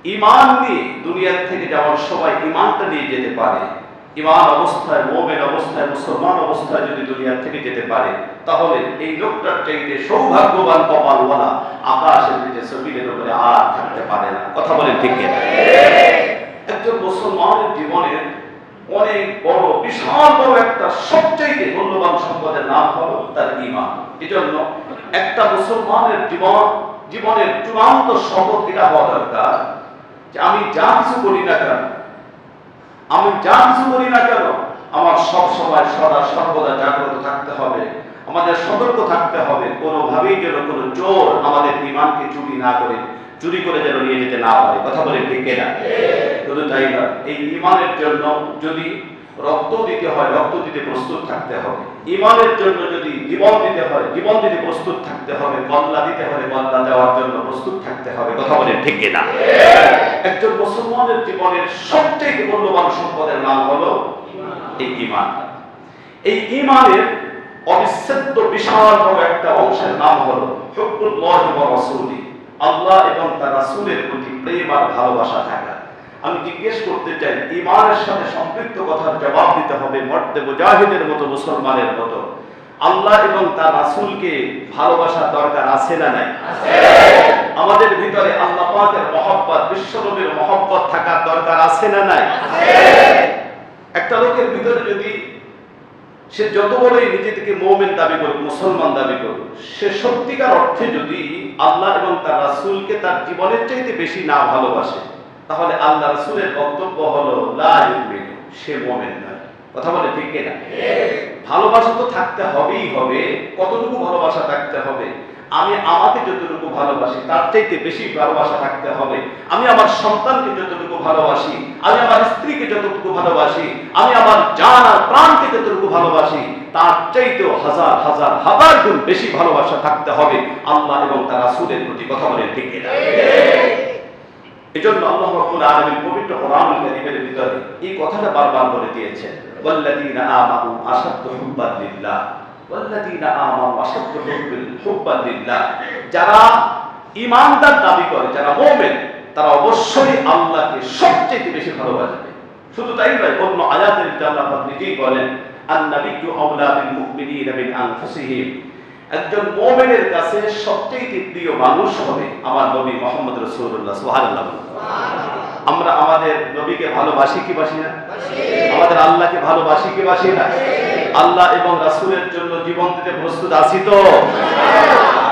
ঈমান নিয়ে দুনিয়া থেকে যাওয়ার সবাই ঈমানটা নিয়ে যেতে পারে, ঈমান অবস্থায়, মুমিন অবস্থায়, মুসলমান অবস্থায় যদি দুনিয়া থেকে যেতে পারে, তাহলে এই লোকটার চাইতে সৌভাগ্যবান কপালওয়ালা আকাশের নিচে জমিনের উপরে আর থাকতে পারে না। কথা বলেন ঠিক কিনা? একজন মুসলমানের জীবনের অনেক বড়, বিশাল বড় একটা সবচেয়ে মূল্যবান সম্পদের নাম হলো তার ঈমান। এজন্য একটা মুসলমানের জীবনের চূড়ান্ত শপথ এটা হওয়া দরকার যে আমি যা কিছু করি না কেন, আমার সব সময় সদা সর্বদা জাগ্রত থাকতে হবে, আমাদের সতর্ক থাকতে হবে, কোনোভাবেই যেন কোনো চোর আমাদের ঈমানকে চুরি করে যেন নিয়ে যেতে না পারে। কথা বলে ঠিক না? শুধু তাই না, এই ঈমানের জন্য যদি রক্ত দিতে হয়, রক্ত দিতে প্রস্তুত থাকতে হবে। ঈমানের জন্য যদি জীবন দিতে হয়, জীবন দিতে প্রস্তুত থাকতে হবে। গল্লা দিতে হলে গল্লা দেওয়ার জন্য প্রস্তুত থাকতে হবে। কথা বলেন ঠিক না? একজন মুসলমানের জীবনের সবচেয়ে মূল্যবান সম্পদের নাম হলো এই ঈমান। এই ঈমানের অবিচ্ছেদ্য বিশাল বড় একটা অংশের নাম হলো হুব্বুল্লাহি ওয়া রাসূলি, আল্লাহ এবং তার রাসূলের প্রতি প্রেম আর ভালোবাসা থাকা। আমি জিজ্ঞেস করতে চাই, ঈমানের সাথে সম্পৃক্ত কথার জবাব দিতে হবে মর্দে মুজাহিদের মতো, মুসলমানের মতো আল্লাহ এবং তার রাসূলকে ভালোবাসার দরকার আছে না নাই? আমাদের ভিতরে আল্লাহ পাকের মহব্বত, বিশ্বনবীর মহব্বত থাকার দরকার আছে না নাই? একটা লোকের ভিতরে যদি সে যত বড়ই নিজে থেকে মুমিন দাবি করুক, মুসলমান দাবি করুক, সে সত্যিকার অর্থে যদি আল্লাহ এবং তার রাসূলকে তার জীবনের চাইতে বেশি না ভালোবাসে, তাহলে আল্লাহ রাসূলের বক্তব্য হলো লা ইউমিনু, সে মুমিন নয়। কথা বলে ঠিক কিনা? ভালোবাসা তো থাকতে হবেই হবে। কতটুকু ভালোবাসা থাকতে হবে? আমি আমাকে যতটুকু ভালোবাসি তার চাইতে বেশি ভালোবাসা থাকতে হবে। আমি আমার সন্তানকে যতটুকু ভালোবাসি, আমি আমার স্ত্রীকে যতটুকু ভালোবাসি, আমি আমার জান আর প্রাণকে যতটুকু ভালোবাসি, তার চাইতেও হাজার হাজার হাজার গুণ বেশি ভালোবাসা থাকতে হবে আল্লাহ এবং তার রাসূলের প্রতি। কথা বলেন ঠিক কিনা? এজন্য আল্লাহ রাব্বুল আলামিন পবিত্র কোরআনুল কারীমের ভিতরে এই কথাটা বারবার বলে দিয়েছেন, ওয়াল্লাযীনা আমানু আশাদ্দু হুব্বান লিল্লাহ, ওয়াল্লাযীনা আমানু আশাদ্দু হুব্বান লিল্লাহ। যারা ঈমানদার দাবি করে, যারা মুমিন, তারা অবশ্যই আল্লাহকে সবচেয়ে বেশি ভালোবাসবে। শুধু তাই নয়, অন্য আয়াতের ভিতরে আল্লাহ পাক নিজেই বলেন, আন-নাবিয়্যু আওলা বিল মুমিনিনা মিন আনফুসিহিম। একজন মুমিনের কাছে সবচেয়ে প্রিয় মানুষ হবে আমার নবী মুহাম্মদ রাসূলুল্লাহ। সুবহানাল্লাহ। আমরা আমাদের নবীকে ভালোবাসি কি বাসি না? আমাদের আল্লাহকে ভালোবাসি কি বাসি না? আল্লাহ এবং রাসূলের জন্য জীবন দিতে প্রস্তুত আছি তো?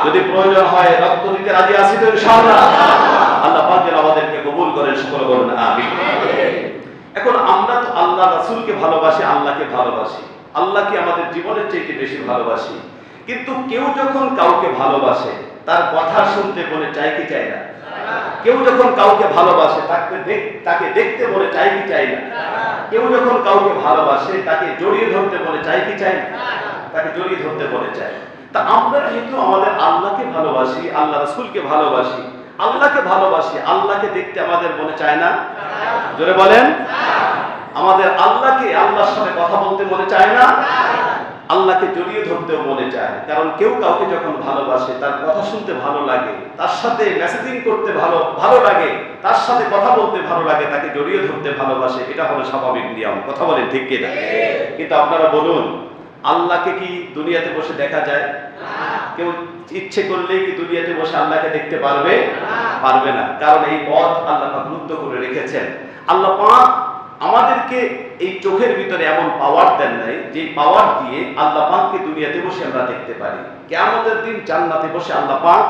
যদি প্রয়োজন হয় রক্ত দিতে রাজি আছি তো ইনশাআল্লাহ? আল্লাহ পাক যেন আমাদেরকে কবুল করেন, সকলে বলুন আমিন। এখন আমরা তো আল্লাহ রাসূলকে ভালোবাসি, আল্লাহকে ভালোবাসি, আল্লাহকে আমাদের জীবনের চাইতে বেশি ভালোবাসি। কিন্তু কেউ যখন কাউকে ভালোবাসে, তার কথা শুনতে মনে চায় কি চায় না? কেউ যখন কাউকে ভালোবাসে, তাকে দেখতে মনে চায় কি চায় না? কেউ যখন কাউকে ভালোবাসে, তাকে জড়িয়ে ধরতে মনে চায় কি চায় না? তাকে জড়িয়ে ধরতে মনে চায়। তা আমরা যেহেতু আমাদের আল্লাহকে ভালোবাসি, আল্লাহ রাসূলকে ভালোবাসি, আল্লাহকে দেখতে আমাদের মনে চায় না? জোরে বলেন। আমাদের আল্লাহর সাথে কথা বলতে মনে চায় না? আল্লাহকে জড়িয়ে ধরতেও মনে চায়। কারণ কেউ কাউকে যখন ভালোবাসে, তার কথা শুনতে ভালো লাগে, তার সাথে মেসেজিং করতে ভালো লাগে, তার সাথে কথা বলতে ভালো লাগে, তাকে জড়িয়ে ধরতে ভালোবাসে। এটা হলো স্বাভাবিক নিয়ম। কথা বলেন ঠিক কিনা? কিন্তু আপনারা বলুন, আল্লাহকে কি দুনিয়াতে বসে দেখা যায়? কেউ ইচ্ছে করলেই কি দুনিয়াতে বসে আল্লাহকে দেখতে পারবে? পারবে না। কারণ এই পথ আল্লাহ পাক মুক্ত করে রেখেছেন। আল্লাহ পাক আমাদেরকে এই চোখের ভিতরে এমন পাওয়ার দেন নাই যে পাওয়ার দিয়ে আল্লাহ পাককে দুনিয়াতে বসে আমরা দেখতে পারি। কিয়ামতের দিন জান্নাতে বসে আল্লাহ পাক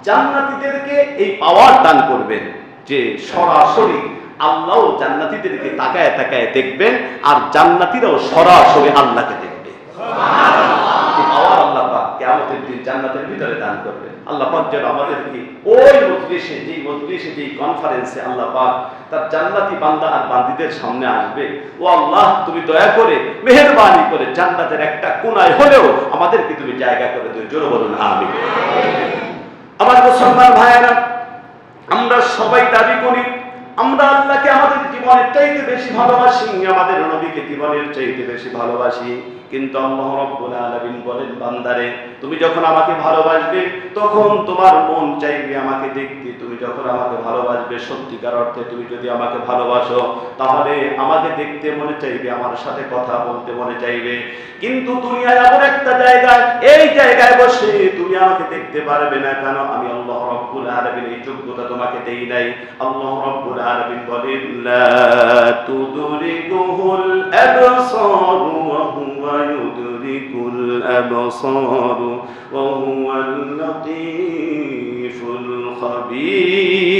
জান্নাতীদেরকে এই পাওয়ার দান করবেন যে সরাসরি আল্লাহ জান্নাতীদেরকে তাকায় তাকায় দেখবেন, আর জান্নাতীরাও সরাসরি আল্লাহকে দেখবে। সুবহানাল্লাহ। এই পাওয়ার আল্লাহ পাক কিয়ামতের দিন জান্নাতের ভিতরে দান করবেন। আল্লাহ পাক যেন আমাদেরকে ওই মজলিসে, যেই কনফারেন্সে আল্লাহ পাক তার জান্নাতি বান্দা আর বান্দীদের সামনে আসবে, ও আল্লাহ তুমি দয়া করে মেহেরবানি করে জান্নাতের একটা কোনায় হলেও আমাদেরকে তুমি জায়গা করে দিও। জোরে বলুন আমিন। আমার মুসলমান ভাইয়েরা, আমরা সবাই দাবি করি আমরা আল্লাহকে আমাদের জীবনের চাইতে বেশি ভালোবাসি, আমাদের নবীকে জীবনের চাইতে বেশি ভালোবাসি, কিন্তু আল্লাহ রাব্বুল আলামিন বলেন, বান্দারে তুমি যখন আমাকে ভালোবাসবে তখন তোমার মন চাইবে আমাকে দেখতে। তুমি যখন আমাকে ভালোবাসবে, সত্যিকার অর্থে তুমি যদি আমাকে ভালোবাসো, তাহলে আমাকে দেখতে মনে চাইবে, আমার সাথে কথা বলতে মনে চাইবে। কিন্তু দুনিয়ায় এমন একটা জায়গায়, এই জায়গায় বসে তুমি আমাকে দেখতে পারবে না। কেন? আমি আল্লাহ রাব্বুল আলামিন এই যোগ্যতা তোমাকে দেই নাই। আল্লাহ রাব্বুল আলামিন বলেন, লা তুদরিকুহুল আবসার ওয়া হুয়া ইউদরিকুল আবসার ওয়া হুয়াল লাতীফুল খাবীর।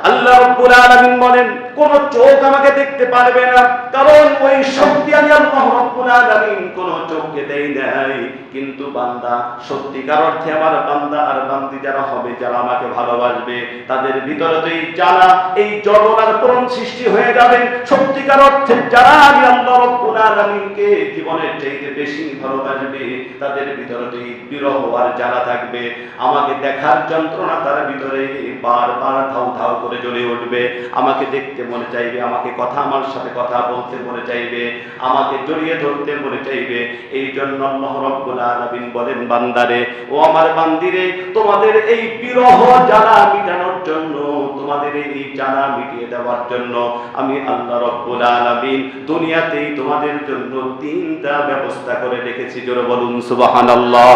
আল্লাহ রাব্বুল আলামিন বলেন, কোন চোখ আমাকে দেখতে পারবে না, কারণ ওই শক্তি আমি আল্লাহ রাব্বুল আলামিন কোন চোখকে দেই নাই। কিন্তু বান্দা, সত্যিকার অর্থে আমার বান্দা আর বান্দি যারা হবে, যারা আমাকে ভালোবাসবে, তাদের ভিতরে তো এই জ্বালা, এই জড়তার পরম সৃষ্টি হয়ে যাবে। সত্যিকার অর্থে যারা আমি আল্লাহ রাব্বুল আলামিনকে জীবনের চাইতে বেশি ভালোবাসবে, তাদের ভিতরে তো এই বিরহ আর জ্বালা থাকবে। আমাকে দেখার যন্ত্রণা তার ভিতরে বারবার ধাউ ধাউ করে জ্বলে উঠবে। আমাকে দেখতে মনে চাইবে, আমাকে আমার সাথে কথা বলতে মনে চাইবে, আমাকে জড়িয়ে ধরতে মনে চাইবে। এই জন্য আল্লাহ রাব্বুল আলামিন বলেন, বান্দারে ও আমার বান্দিরে, তোমাদের এই বিরহ জ্বালা মিটানোর জন্য, তোমাদের এই জ্বালা মিটিয়ে দেওয়ার জন্য আমি আল্লাহ রাব্বুল আলামিন দুনিয়াতেই তোমাদের জন্য 3টা ব্যবস্থা করে রেখেছি। জোরে বলুন সুবহানাল্লাহ।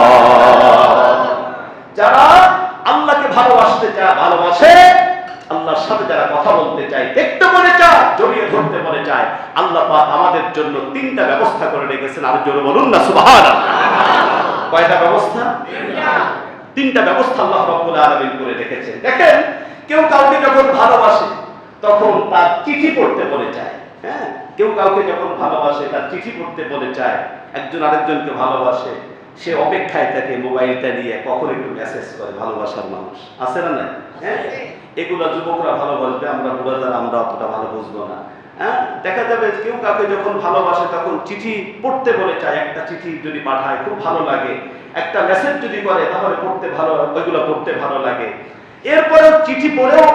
যারা আল্লাহকে ভালোবাসতে চায়, ভালোবাসে, আল্লাহর সাথে যারা কথা বলতে চায়, দেখতে মনে চায়, জড়িয়ে ধরতে মনে চায়, আল্লাহ পাক আমাদের জন্য 3টা ব্যবস্থা করে রেখেছেন। আর জোরে বলুন না সুবহানাল্লাহ। কয়টা ব্যবস্থা? 3টা ব্যবস্থা আল্লাহ রাব্বুল আলামিন করে রেখেছেন। দেখেন, কেউ কাউকে যখন ভালোবাসে তখন তার চিঠি পড়তে মনে চায়। হ্যাঁ, কেউ কাউকে যখন ভালোবাসে তার চিঠি পড়তে মনে চায়। একজন আরেকজনকে ভালোবাসে, সে অপেক্ষায় থাকে মোবাইলটা নিয়ে কখন একটু মেসেজ করে। ভালোবাসার মানুষ আছে না? না? হ্যাঁ, এগুলা যুবকরা ভালোবাসবে, আমরা বুড়াদার আমরা অতটা ভালো বুঝবো না। হ্যাঁ, দেখা যাবে কেউ কাউকে যখন ভালোবাসে তখন চিঠি পড়তে বলে চায়। একটা চিঠি যদি পাঠায় খুব ভালো লাগে, একটা মেসেজ যদি করে তাহলে পড়তে ভালো, ওইগুলো পড়তে ভালো লাগে। এরপরেও চিঠি পড়েও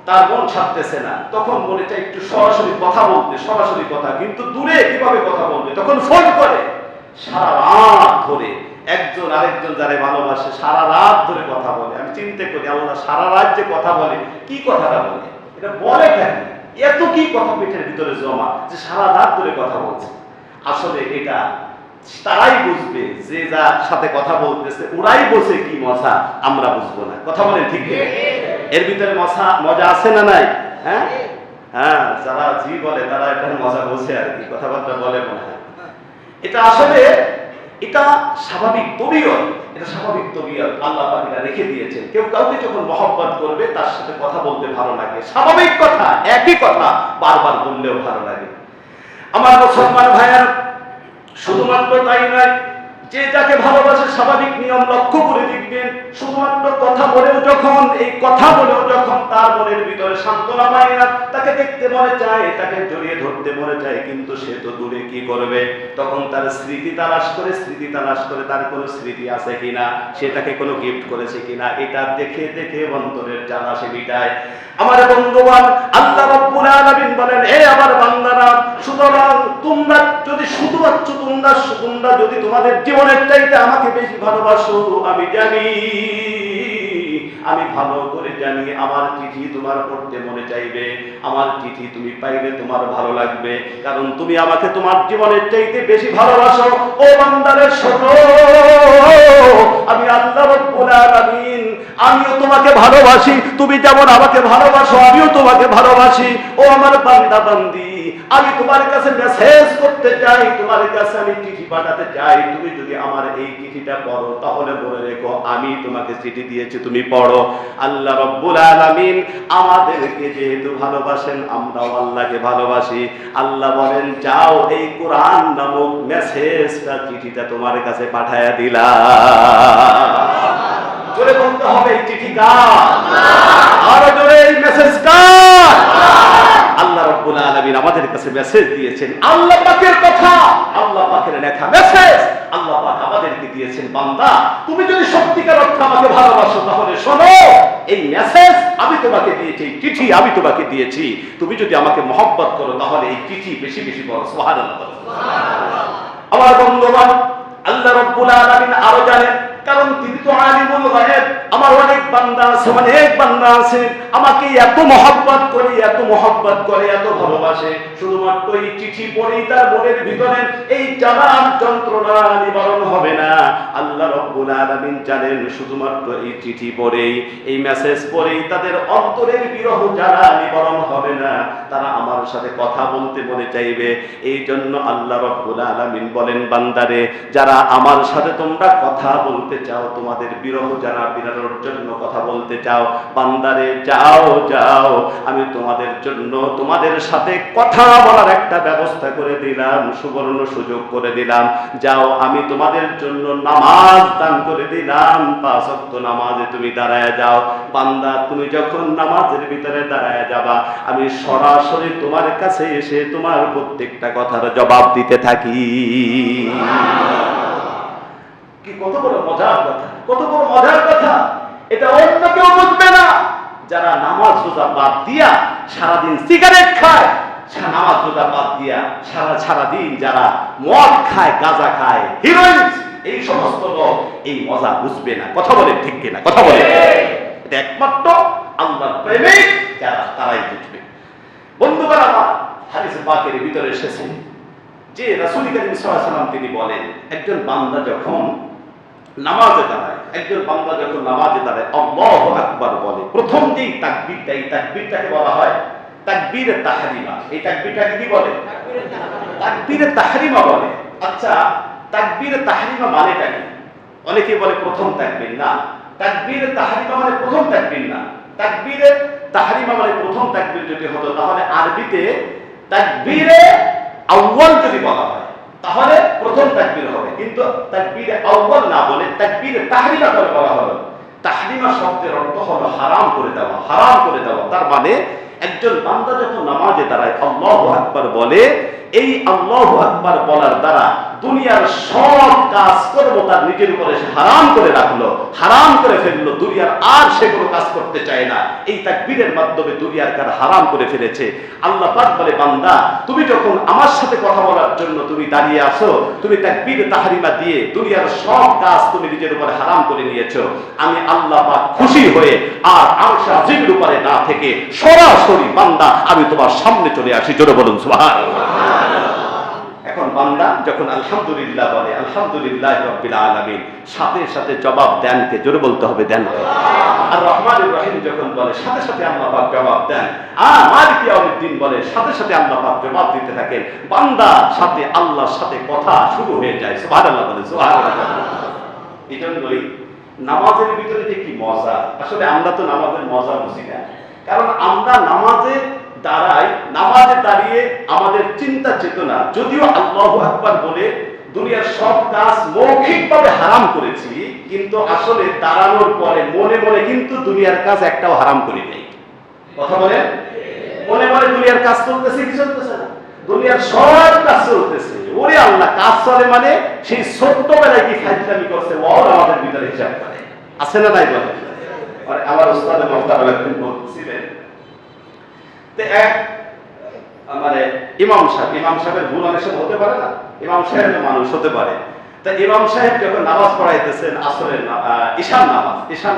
তার মন ছাড়তেছে না, তখন মনে চায় একটু সরাসরি কথা বলতে, সরাসরি কথা। কিন্তু দূরে কিভাবে কথা বলবে? তখন ফোন করে। সারা রাত ধরে একজন আরেকজন যারা ভালোবাসে সারা রাত ধরে কথা বলে। আমি চিন্তা করি, আল্লাহ সারা রাত যে কথা বলে, কি কথাটা বলে? এটা বলে কেন? এত কি কথা পেটের ভিতরে জমা যে সারা রাত ধরে কথা বলছে? আসলে এটা তারাই বুঝবে যে যার সাথে কথা বলতেছে, ওরাই বসে কি মজা, আমরা বুঝবো না। কথা বলেন ঠিক না? এর ভিতরে মজা আছে না নাই? হ্যাঁ হ্যাঁ, যারা জি বলে তারা এটার মজা বোঝে আর কি, কথাবার্তা বলে মনে হয়। এটা আসলে এটা স্বাভাবিক তবিয়ত, এটা স্বাভাবিক তবিয়ত আল্লাহ পাক এটা রেখে দিয়েছেন। কেউ কাউকে যখন মহব্বত করবে তার সাথে কথা বলতে ভালো লাগে, স্বাভাবিক কথা, একই কথা বারবার বললেও ভালো লাগে। আমার মুসলমান ভাইয়ের, শুধুমাত্র তাই নয়, যে যাকে ভালোবাসে স্বাভাবিক নিয়ম লক্ষ্য করে দেখবেন, শুধুমাত্র কথা বলেও যখন, এই কথা বলেও যখন তার মনের ভিতরে সান্ত্বনা পায় না, তাকে দেখতে মনে চায়, তাকে জড়িয়ে ধরতে মনে চায়, কিন্তু সে তো দূরে, কি করবে? তখন তার স্মৃতি তালাশ করে, তার কোনো স্মৃতি আছে কিনা, সে তাকে কোনো গিফট করেছে কিনা, এটা দেখে দেখে অন্তরের জ্বালা সে মিটায়। আমার বন্ধুগণ, আল্লাহ রাব্বুল আলামিন বলেন, হে আমার বান্দারা, সুতরাং তোমরা যদি শুধুমাত্র তোমরা যদি তোমাদের জীবনের চাইতে আমাকে বেশি ভালোবাসো, আমি জানি, আমি ভালো করে জানি, আমার চিঠি তোমার পড়তে মনে চাইবে, আমার চিঠি তুমি পাইলে তোমার ভালো লাগবে, কারণ তুমি আমাকে তোমার জীবনের চাইতে বেশি ভালোবাসো। ও বান্দারে শোনো, আমি আল্লাহ রাব্বুল আলামিন, আমিও তোমাকে ভালোবাসি, তুমি যেমন আমাকে ভালোবাসো আমিও তোমাকে ভালোবাসি। ও আমার বান্দা বান্দি, আমি তোমার কাছে মেসেজ করতে চাই, তোমার কাছে আমি চিঠি পাঠাতে চাই। তুমি যদি আমার এই চিঠিটা পড়ো তাহলে বলে রেখো আমি তোমাকে চিঠি দিয়েছি, তুমি পড়ো। আল্লাহ রাব্বুল আলামিন আমাদেরকে যেহেতু ভালোবাসেন, আমরাও আল্লাহকে ভালোবাসি। আল্লাহ বলেন, যাও এই কোরআন নামক মেসেজটা, চিঠিটা তোমার কাছে পাঠায়া দিলাম। জোরে বলতে হবে, এই চিঠি কার? আরো জোরে, এই মেসেজ কার? আল্লাহ রাব্বুল আলামিন আমাদের কাছে মেসেজ দিয়েছেন, আল্লাহ পাকের কথা, আল্লাহ পাকের লেখা মেসেজ আল্লাহ পাক আমাদেরকে দিয়েছেন, বান্দা তুমি যদি সত্যিকার অর্থে আমাকে ভালোবাসো তাহলে শোনো, এই মেসেজ আমি তোমাকে দিয়েছি, এই চিঠি আমি তোমাকে দিয়েছি। তুমি যদি আমাকে মহব্বত করো তাহলে এই চিঠি বেশি বেশি পড়ো। সুবহানাল্লাহ। আমার বন্ধুগণ, আল্লাহ রাব্বুল আলামিন আরো জানেন, কারণ তিনি তো আলিমুল গায়ব। আমার অনেক বান্দা আছে আমাকে এত মহব্বত করে, এত মহব্বত করে, এত ভালোবাসে, শুধুমাত্র এই চিঠি পড়েই তার মনের ভিতরে এই জ্বালার যন্ত্রণা নিবারণ হবে না। আল্লাহ রাব্বুল আলামিন জানেন, শুধুমাত্র এই চিঠি পড়েই, এই মেসেজ পড়েই তাদের অন্তরের বিরহ জ্বালা নিবারণ হবে না, তারা আমার সাথে কথা বলতে মনে চাইবে। এই জন্য আল্লাহ রাব্বুল আলামিন বলেন, বান্দারে যারা আমার সাথে তোমরা কথা বলতে চাও, তোমাদের বিরহ যারা বিরানোর জন্য কথা বলতে চাও, বান্দারে যাও যাও, আমি তোমাদের জন্য তোমাদের সাথে কথা বলার একটা ব্যবস্থা করে দিলাম, সুবর্ণ সুযোগ করে দিলাম। যাও, আমি তোমাদের জন্য নামাজ দান করে দিলাম, 5 ওয়াক্ত নামাজে তুমি দাঁড়ায় যাও। বান্দা তুমি যখন নামাজের ভিতরে দাঁড়ায় যাবা, আমি সরাসরি তোমার কাছে এসে তোমার প্রত্যেকটা কথার জবাব দিতে থাকি। কি কত বড় মজার কথা, কত বড় মজার কথা! এটা অন্য কেউ বুঝবে না। যারা নামাজ রোজা বাদ দিয়া সারাদিন সিগারেট খায়, নামাজ রোজা বাদ দিয়া সারাদিন যারা মদ খায়, গাঁজা খায়, হিরোইন, এই সমস্ত লোক এই মজা বুঝবে না। কথা বলে ঠিক কিনা? কথা বলে। এটা একমাত্র আল্লাহর প্রেমিক যারা, তারাই বুঝবে। বন্ধুগণ আমার, হাদিস পাকের ভিতরে এসেছে যে রাসূল করিম সাল্লাল্লাহু আলাইহি ওয়াসাল্লাম তিনি বলেন, একজন বান্দা যখন নামাজে দাঁড়ায়, আল্লাহু আকবার বলে, প্রথম যেই তাকবীরটা, এই তাকবীরটাকে বলা হয় তাকবীরে তাহরিমা। এই তাকবীরটাকে কি বলে? তাকবীরে তাহরিমা বলে। আচ্ছা, তাকবীরে তাহরিমা মানেটা কি? অনেকে বলে প্রথম তাকবীর। না, তাকবীরে তাহরিমা মানে প্রথম তাকবীর না। তাকবীরে তাহরিমা মানে প্রথম তাকবীর যদি হতো, তাহলে আরবিতে তাকবীরে আউয়াল যদি বলা হয় তাহলে প্রথম তাকবীর হবে, কিন্তু তাকবীরে আউয়াল না বলে তাকবীরে তাহরিমা করে বলা হলো। তাহরিমা শব্দের অর্থ হলো হারাম করে দেওয়া, হারাম করে দেওয়া। তার মানে একজন বান্দা যখন নামাজে দাঁড়ায় আল্লাহু আকবার বলে, এই আল্লাহু আকবার বলার দ্বারা দুনিয়ার সব কাজ কর্ম তার নিজের উপরে সে হারাম করে রাখলো, হারাম করে ফেললো, দুনিয়ার আর সে কোনো কাজ করতে চায় না। এই তাকবীরের মাধ্যমে দুনিয়ার কাজ হারাম করে ফেলেছে। আল্লাহ পাক বলে, বান্দা তুমি যখন আমার সাথে কথা বলার জন্য তুমি দাঁড়িয়ে আসো, তুমি তাকবীরে তাহরিমা দিয়ে দুনিয়ার সব কাজ তুমি নিজের উপরে হারাম করে নিয়েছো, আমি আল্লাহ পাক খুশি হয়ে আর আরশ আজিমের উপরে না থেকে সরাসরি বান্দা আমি তোমার সামনে চলে আসি। জোরে বলুন সুবহানাল্লাহ। এখন বান্দা যখন আলহামদুলিল্লাহ বলে, আলহামদুলিল্লাহ রাব্বিল আলামিন, সাথে সাথে জবাব দেন কে? জোরে বলতে হবে, দেন কে? আর রহমানুর রহিম যখন বলে, সাথে সাথে আল্লাহ পাক জবাব দেন। আর মালিক ইয়াউমিদ্দিন বলে, সাথে সাথে আল্লাহ পাক জবাব দিতে থাকেন। বান্দার সাথে আল্লাহর সাথে কথা শুরু হয়ে যায়। সুবহানাল্লাহ বলে, সুবহানাল্লাহ। এজন্যই নামাজের ভিতরে যে কি মজা, আসলে আমরা তো নামাজের মজা বুঝি না, কারণ আমরা নামাজে দাঁড়িয়ে আমাদের চিন্তা চেতনা, যদিও আল্লাহু আকবার বলে দুনিয়ার সব কাজ মৌখিকভাবে হারাম করেছি, কিন্তু আসলে দাঁড়ানোর পরে মনে মনে কিন্তু দুনিয়ার কাজ একটাও হারাম করি নাই। কথা বলে, মনে মনে দুনিয়ার কাজ চলতেছে কি চলতেছে না? দুনিয়ার সব কাজ চলতেছে। ওরে আল্লাহ, কাজ চলে মানে সেই ছোট্টবেলায় কি ফাইজলামি করছে ওর আমাদের ভিতরে হিসাব করে আছে না নাই? বলে আমার উস্তাদ মোহতারাম একদিন বলছিলেন, ইমাম সাহেবের ভুল অনেক সময় হতে পারে না, ইমাম সাহেব মানুষ হতে পারে। তা ইমাম সাহেব যখন নামাজ পড়াইতেছেন, আসরের ঈশান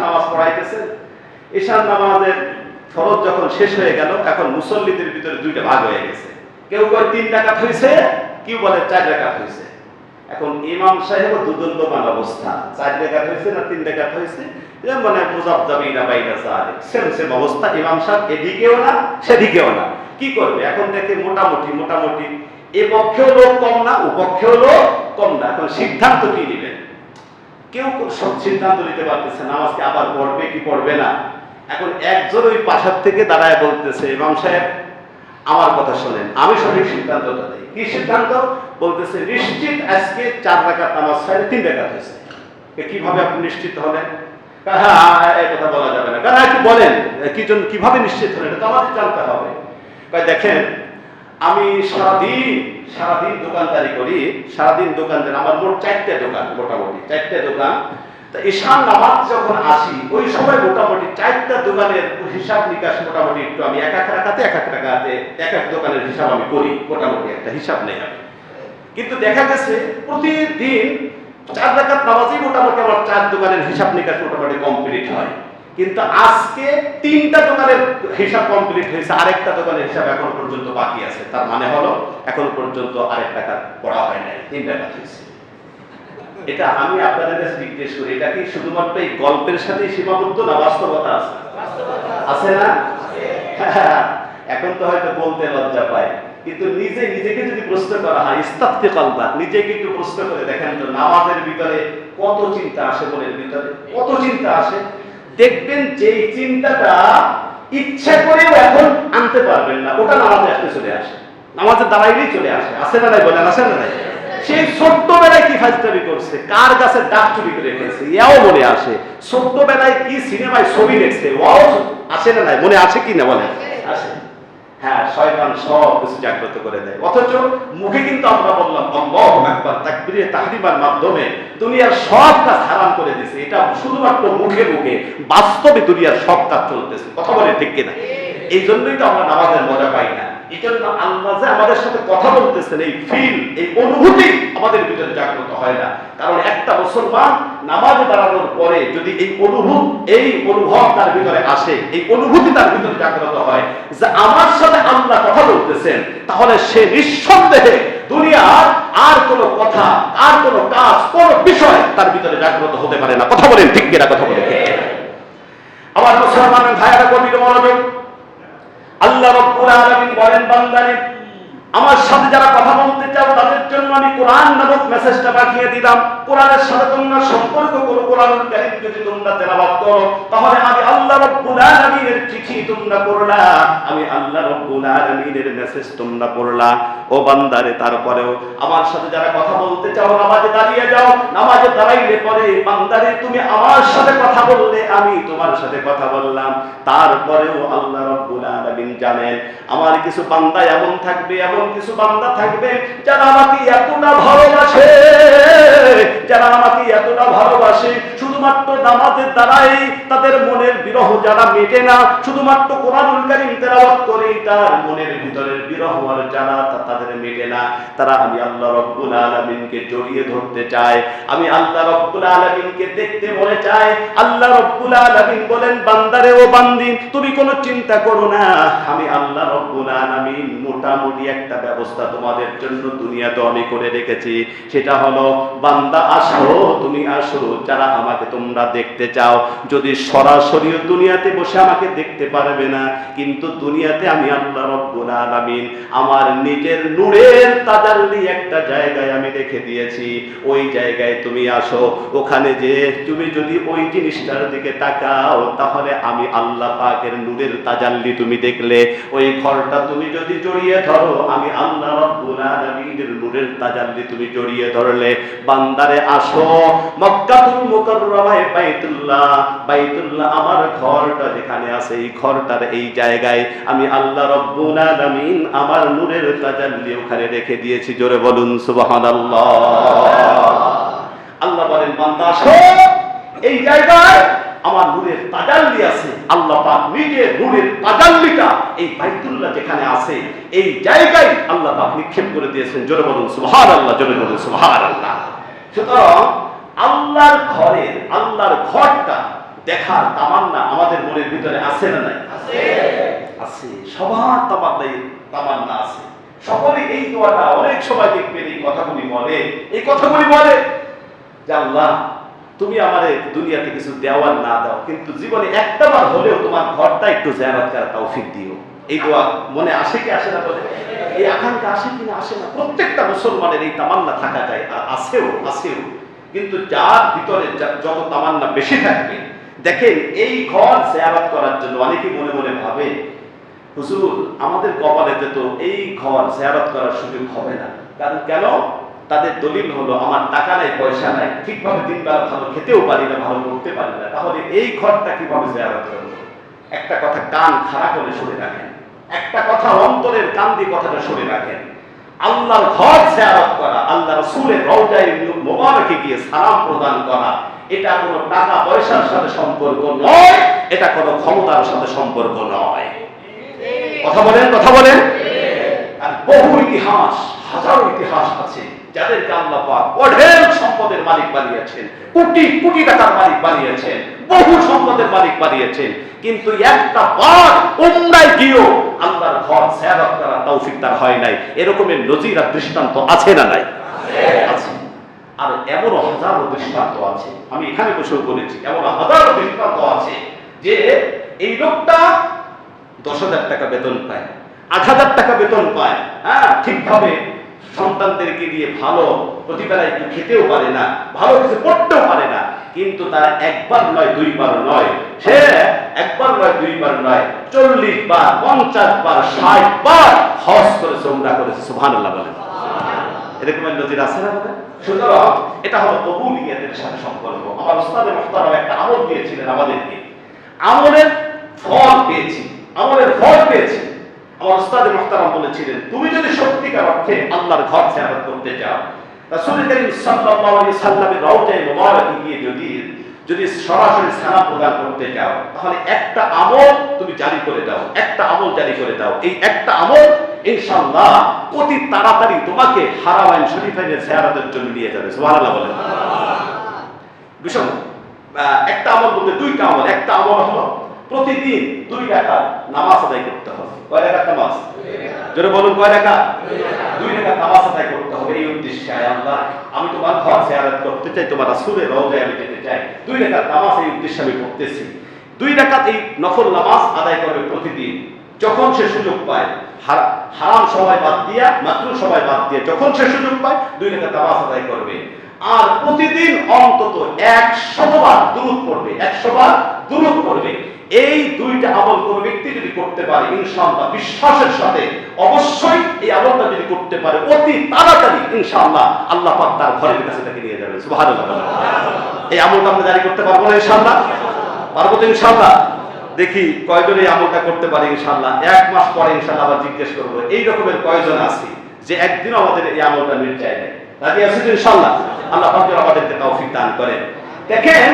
নামাজ পড়াইতেছেন, ঈশান নামাজের ফরজ যখন শেষ হয়ে গেল, এখন মুসল্লিদের ভিতরে দুইটা ভাগ হয়ে গেছে। কেউ কয় 3 রাকাত হয়েছে, কেউ বলে 4 রাকাত হয়েছে। এখন ইমাম সাহেব দুদণ্ডমান অবস্থা, 4 রাকাত হয়েছে না 3 রাকাত হয়েছে, মানে মুযাবযাবিনা বাইনা যালিক, সেম অবস্থা। ইমাম সাহেব এদিকেও না সেদিকেও না, কি করবে? এখন দেখে মোটামুটি এ পক্ষেও লোক কম না, ও পক্ষেও লোক কম না, এখন সিদ্ধান্ত কি নেবেন? কেউ সব সিদ্ধান্ত নিতে পারতেছে না, নামাজকে আবার পড়বে কি পড়বে না। এখন একজন ওই পাশার থেকে দাঁড়ায় বলতেছে, ইমাম সাহেব আমার কথা শোনেন, আমি সঠিক সিদ্ধান্তটা দেই। কি সিদ্ধান্ত? বলতেছে, নিশ্চিত আজকে 4 রাকাত নামাজ ছাড়ে 3 রাকাত হয়েছে। কিভাবে আপনি নিশ্চিত হলেন? হ্যাঁ, এই কথা বলা যাবে না। কারণ একটু বলেন কিভাবে নিশ্চিত হলেন, এটা তো আমাদের জানতে হবে। দেখেন, আমি সারাদিন দোকানদারি করি, সারাদিন দোকানদারি, আমার মোট 4টে দোকান, মোটামুটি 4টে দোকান। তা ঈশান নামাজ যখন আসি ওই সময় মোটামুটি 4টা দোকানের হিসাব নিকাশ মোটামুটি একটু আমি এক এক রাকাতে এক এক দোকানের হিসাব আমি করি, মোটামুটি একটা হিসাব নেই আমি। কিন্তু দেখা গেছে প্রতিদিন 4 রাকাত নামাজই মোটামুটি আমার 4 দোকানের হিসাব নিকাশ মোটামুটি কমপ্লিট হয়। কিন্তু আজকে 3টা দোকানের হিসাব কমপ্লিট হয়েছে, আরেকটা দোকানের হিসাব এখন পর্যন্ত বাকি আছে। তার মানে হলো এখন পর্যন্ত আরেক টাকা পড়া হয় নাই, 3 টাকা হয়েছে। এটা আমি আপনাদের কাছে জিজ্ঞেস করি, এটা কি শুধুমাত্র এই গল্পের সাথে সীমাবদ্ধ না বাস্তবতা আছে? আছে না? এখন তো হয়তো বলতে লজ্জা পায়, কিন্তু নিজেকে যদি প্রশ্ন করা হয়, ইস্তাফতি কলবা, নিজেকে একটু প্রশ্ন করে দেখেন তো নামাজের ভিতরে কত চিন্তা আসে, মনের ভিতরে কত চিন্তা আসে। দেখবেন যে চিন্তাটা ইচ্ছা করেও এখন আনতে পারবেন না, ওটা নামাজে আসতে চলে আসে, নামাজের দাঁড়াইলেই চলে আসে। আসে না নাই বলেন? আসে না নাই? সেই ছোট্টবেলায় কি ফাজলামি করছে, কার গাছের ডাক চুরি করে ফেলছে, এও মনে আসে। ছোট্টবেলায় কি সিনেমায় ছবি দেখছে, ওয়াও আসে না নাই? মনে আছে কি না বলেন? আসে। হ্যাঁ, শয়তান সব কিছু জাগ্রত করে দেয়। অথচ মুখে কিন্তু আমরা বললাম আল্লাহু আকবার, তাকবীরে তাহরিমার মাধ্যমে দুনিয়ার সব কাজ হারাম করে দিয়েছে। এটা শুধুমাত্র মুখে, বাস্তবে দুনিয়ার সব কাজ চলতেছে। কথা বলে ঠিক কিনা? এই জন্যই তো আমরা নামাজের মজা পাই না। এই জন্য আল্লাহ যে আমাদের সাথে কথা বলতেছেন, এই ফিল, এই অনুভূতি আমাদের ভিতরে জাগ্রত হয় না। কারণ একটা মুসলমান নামাজে দাঁড়ানোর পরে যদি এই অনুভব তার ভিতরে আসে, এই অনুভূতি তার ভিতরে জাগ্রত হয় যে আমার সাথে আল্লাহ কথা বলতেছেন, তাহলে সে নিঃসন্দেহে দুনিয়ার আর কোনো কথা, আর কোনো কাজ, কোনো বিষয় তার ভিতরে জাগ্রত হতে পারে না। কথা বলেন ঠিক কিনা? কথা বলেন ঠিক কিনা? আমার মুসলমান ভাইয়েরা, গভীর মনোযোগ। আল্লাহ রাব্বুল আলামিন বলেন, বান্দারে আমার সাথে যারা কথা বলতে চাও তাদের জন্য আমি কোরআন নামক মেসেজটা পাঠিয়ে দিলাম। কোরআনের সাথে তোমরা সম্পর্ক করো, কোরআনুল কারীম যদি তোমরা তেলাওয়াত করো, তাহলে আমি আল্লাহ রাব্বুল আলামিনের চিঠি তোমরা পড়লা, আমি আল্লাহ রাব্বুল আলামিনের মেসেজ তোমরা পড়লা। ও বান্দারে, তারপরেও আমার সাথে যারা কথা বলতে চাও নামাজে দাঁড়িয়ে যাও, নামাজে দাঁড়াইলে পরে বান্দারে তুমি আমার সাথে কথা বললে, আমি তোমার সাথে কথা বললাম। তারপরেও আল্লাহ রাব্বুল আলামিন জানেন আমার কিছু বান্দা এমন থাকবে, এমন কিছু বান্দা থাকবে যারা আমাকে এতটা ভালোবাসে, শুধুমাত্র নামাজের দ্বারাই তাদের মনের বিরহ যারা মেটে না, শুধুমাত্র কোরআনুল কারীম তেলাওয়াত করেই তার মনের ভিতরের বিরহ আর জ্বালা তাদের মেটে না, তারা আমি আল্লাহ রাব্বুল আলামিনকে জড়িয়ে ধরতে চায়, আমি আল্লাহ রাব্বুল আলামিনকে দেখতে মনে চায়। আল্লাহ রাব্বুল আলামিন বলেন, বান্দারে ও বান্দি তুমি কোনো চিন্তা করো না, আমি আল্লাহ রাব্বুল আলামিন মোটামুটি একটা ব্যবস্থা তোমাদের জন্য দুনিয়াতে আমি করে রেখেছি। সেটা হলো, বান্দা আসো, তুমি আসো, যারা আমাকে তোমরা দেখতে চাও, যদি সরাসরি দুনিয়াতে বসে আমাকে দেখতে পারবে না, কিন্তু দুনিয়াতে আমি আল্লাহ রাব্বুল আলামিন আমার নিজের নূরের তাজাল্লি একটা জায়গায় আমি রেখে দিয়েছি। ওই জায়গায় তুমি আসো, ওখানে যে তুমি যদি ওই জিনিসটার দিকে তাকাও, তাহলে আমি আল্লাহ পাকের নূরের তাজাল্লি তুমি দেখলে, ওই ঘরটা তুমি যদি জড়িয়ে ধরো, আমি আল্লাহ রাব্বুল আলামিনের নূরের তাজাল্লি তুমি জড়িয়ে ধরলে। বান্দারে আসো, মক্কাতুল মুকাররমায় বাইতুল্লাহ আমার ঘরটা যেখানে আছে, এই ঘরটার এই জায়গায় আমি আল্লাহ রাব্বুল আলামিন আমার নূরের তাজাল্লি ওখানে রেখে দিয়েছি। জোরে বলুন সুবহানাল্লাহ। আল্লাহ বলেন, বান্দা আসো, এই জায়গায় আমার নূরের তাজাল্লি আছে। আল্লাহ পাক নিজের নূরের তাজাল্লিটা এই বাইতুল্লাহ যেখানে আছে, এই জায়গায় আল্লাহ পাক নিক্ষেপ করে দিয়েছেন। জোরে বলুন সুবহানাল্লাহ, জোরে বলুন সুবহানাল্লাহ। সুতরাং আল্লাহর ঘরটা দেখার তামান্না আমাদের মনের ভিতরে আছে না নাই? আছে। সবার তামান্না আছে। সকলে এই দোয়াটা অনেক সময় দেখবেন এই কথাগুলি বলে যে আল্লাহ তুমি আমারে দুনিয়াতে কিছু দেওয়ার না দাও, কিন্তু জীবনে একটা বার হলেও তোমার ঘরটা একটু জিয়ারত করার তৌফিক দিও। এই দোয়া মনে আসে কি আসে না? বলে এই আকাঙ্ক্ষা আসে কি না? আসে না? প্রত্যেকটা মুসলমানের এই তামান্না থাকা যায়, আর আছেও। কিন্তু যার ভিতরে যত তামান্না বেশি থাকবে, দেখেন এই ঘর জিয়ারত করার জন্য অনেকেই মনে মনে ভাবে, হুজুর আমাদের কপালেতে তো এই ঘর জিয়ারত করার সুযোগ হবে না। কারণ কেন? তাদের দলিল হলো আমার টাকা নাই, পয়সা নাই, ঠিকভাবে দিনবেলা ভালো খেতেও পারি না, ভালো করতে পারি না, তাহলে এই ঘরটা কিভাবে জিয়ারত করব? একটা কথা কান খাড়া করে শুনে রাখেন, একটা কথা অন্তরের কান্দি কথাটা শুনে রাখেন, আল্লাহর ঘর জিয়ারত করা, আল্লাহ রাসূলের রওজায়ে মুবারকে গিয়ে সালাম প্রদান করা, এটা কোনো টাকা পয়সার সাথে সম্পর্ক নয়, এটা কোনো ক্ষমতার সাথে সম্পর্ক নয়। কথা বলেন, কথা বলেন। আর বহু ইতিহাস, হাজারো ইতিহাস আছে যাদেরকে আল্লাহ পাক অঢেল সম্পদের মালিক বানিয়েছেন, কোটি কোটি টাকার মালিক বানিয়েছেন, বহু সম্পদের মালিক বানিয়েছেন, কিন্তু একটা বার উমরায় গিয়েও আল্লাহর ঘর জিয়ারত করার তৌফিক তার হয় নাই। এরকমের নজির আর দৃষ্টান্ত আছে না নাই? আছে। আর এমনও হাজারো দৃষ্টান্ত আছে, আমি এখানে বসেও বলেছি, এমন হাজারো দৃষ্টান্ত আছে যে এই লোকটা 10,000 টাকা বেতন পায়, 8,000 টাকা বেতন পায়, হ্যাঁ, ঠিকভাবে সন্তানদেরকে দিয়ে ভালো প্রতিবেলা একটু খেতেও পারে না, ভালো কিছু করতেও পারে না, কিন্তু তারা একবার নয় দুইবার নয়, সে একবার নয় দুইবার নয় 40 বার 50 বার 60 বার হজ করেছে, উমরা করেছে। সুবহানাল্লাহ বলেন। এরকম নজির আছে না? সুতরাং এটা হলো কবুলিয়াতের সাথে সম্পর্ক। আমার উস্তাদে মুহতারাম একটা আমল দিয়েছিলেন আমাদেরকে, আমলের ফল পেয়েছি, আমলের ফল পেয়েছি। আমার উস্তাদে মুহতারাম বলেছিলেন, তুমি যদি সত্যিকার অর্থে আল্লাহর ঘর জিয়ারত করতে যাও, রাসূল করিম সাল্লাল্লাহু আলাইহি সাল্লামের রওজায়ে মুবারকে গিয়ে যদি সরাসরি সালাম প্রদান করতে যাও, তাহলে একটা আমল তুমি জারি করে দাও, একটা আমল জারি করে দাও। এই একটা আমল ইনশাআল্লাহ অতি তাড়াতাড়ি তোমাকে হারামাইন শরীফাইনের জিয়ারতের জন্য নিয়ে যাবে। সুবহানাল্লাহ বলেন। বিষয় একটা আমল বলতে দুইটা আমল। একটা আমল হলো প্রতিদিন 2 রাকাত নামাজ আদায় করতে হবে। কয় রাকাত নামাজ? জোরে বলুন, কয় রাকাত? 2 রাকাত নামাজ আদায় করতে হবে। এই উদ্দেশ্যে, আয় আল্লাহ, আমি তোমার ঘর জিয়ারত করতে চাই, তোমার রাসূলের রওজায় আমি যেতে চাই, 2 রাকাত নামাজ এই উদ্দেশ্যে আমি পড়তেছি। 2 রাকাত এই নফল নামাজ আদায় করবে প্রতিদিন, যখন সে সুযোগ পায়, হারাম সময় বাদ দিয়া, মাকরুহ সময় বাদ দিয়ে যখন সে সুযোগ পায় 2 রাকাত নামাজ আদায় করবে। আর প্রতিদিন অন্তত 100 বার দুরূদ পড়বে, 100 বার দুরূদ পড়বে। এই দুইটা আমল কোন ব্যক্তি যদি করতে পারে, ইনশাআল্লাহ বিশ্বাসের সাথে অবশ্যই এই আমলটা যদি করতে পারে, অতি তাড়াতাড়ি ইনশাআল্লাহ আল্লাহ পাক তার ঘরের কাছে তাকে নিয়ে যাবেন। সুবহানাল্লাহ। এই আমলটা আমরা জারি করতে পারবো না ইনশাআল্লাহ? পারবো তো ইনশাআল্লাহ? দেখি কয়জন এই আমলটা করতে পারে ইনশাআল্লাহ। 1 মাস পরে ইনশাআল্লাহ আবার জিজ্ঞেস করবো এই রকমের কয়জন আছে যে একদিনও আমাদের এই আমলটা মিট যায় না। রাজি আছেন ইনশাআল্লাহ? আল্লাহ পাক আমাদেরকে তৌফিক দান করেন। দেখেন